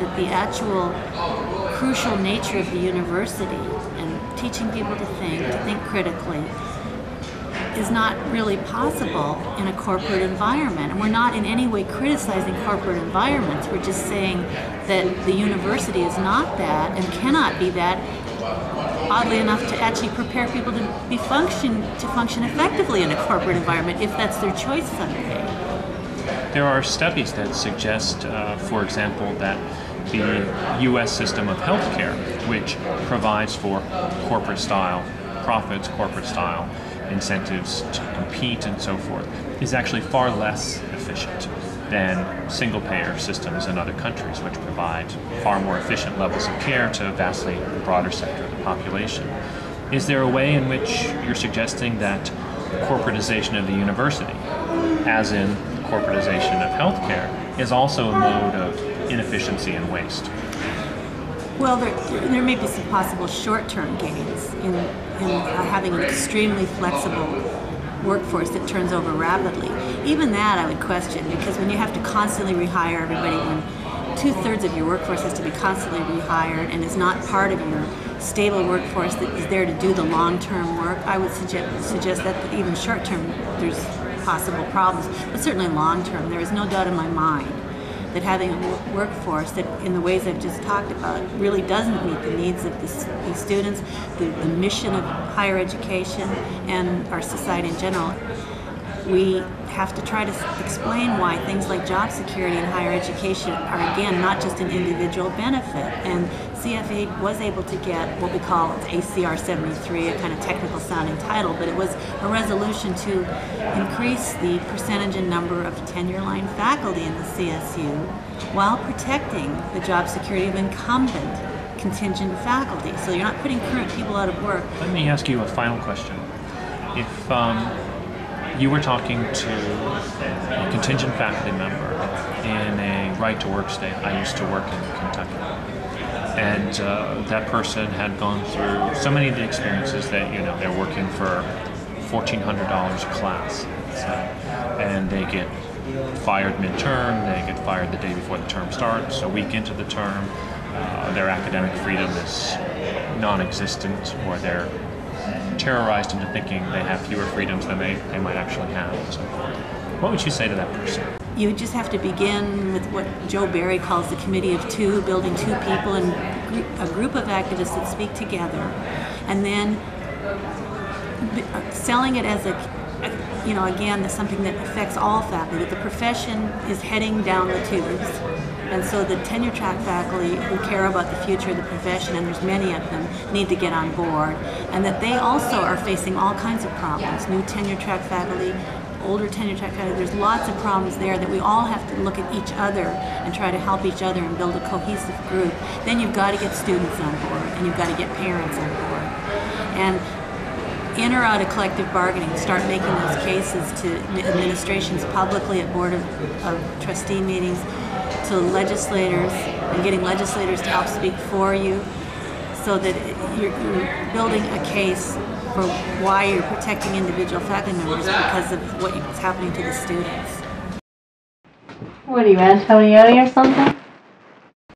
that the actual crucial nature of the university and teaching people to think critically, is not really possible in a corporate environment. And we're not in any way criticizing corporate environments. We're just saying that the university is not that and cannot be that, oddly enough, to actually prepare people to function effectively in a corporate environment if that's their choice someday. There are studies that suggest, for example, that the U.S. system of healthcare, which provides for corporate-style profits, corporate-style incentives to compete and so forth, is actually far less efficient than single-payer systems in other countries, which provide far more efficient levels of care to a vastly broader sector of the population. Is there a way in which you're suggesting that corporatization of the university, as in corporatization of healthcare, is also a mode of inefficiency and waste? Well, there may be some possible short-term gains in having an extremely flexible workforce that turns over rapidly. Even that I would question, because when you have to constantly rehire everybody, when 2/3 of your workforce has to be constantly rehired and is not part of your stable workforce that is there to do the long-term work, I would suggest that even short-term there's possible problems, but certainly long-term there is no doubt in my mind that having a workforce that, in the ways I've just talked about, really doesn't meet the needs of these students, the mission of higher education, and our society in general. We have to try to explain why things like job security and higher education are, again, not just an individual benefit. And CFA was able to get what we call ACR 73, a kind of technical sounding title, but it was a resolution to increase the percentage and number of tenure-line faculty in the CSU while protecting the job security of incumbent contingent faculty. So you're not putting current people out of work. Let me ask you a final question. If you were talking to a contingent faculty member in a right-to-work state, I used to work in Kentucky, and that person had gone through so many of the experiences that, they're working for $1,400 a class, and they get fired midterm, they get fired the day before the term starts, a week into the term, their academic freedom is non-existent, or they're terrorized into thinking they have fewer freedoms than they might actually have, and so forth. What would you say to that person? You just have to begin with what Joe Barry calls the committee of two, building two people and a group of activists that speak together, and then selling it as again, something that affects all faculty, that the profession is heading down the tubes. And so the tenure-track faculty who care about the future of the profession, and there's many of them, need to get on board. And that they also are facing all kinds of problems. New tenure-track faculty, older tenure-track faculty, there's lots of problems there that we all have to look at each other and try to help each other and build a cohesive group. Then you've got to get students on board, and you've got to get parents on board. And in or out of collective bargaining, start making those cases to administrations publicly at Board of Trustee meetings, to legislators, and getting legislators to help speak for you, so that you're building a case for why you're protecting individual faculty members because of what's happening to the students. What are you, Antoniotti or something?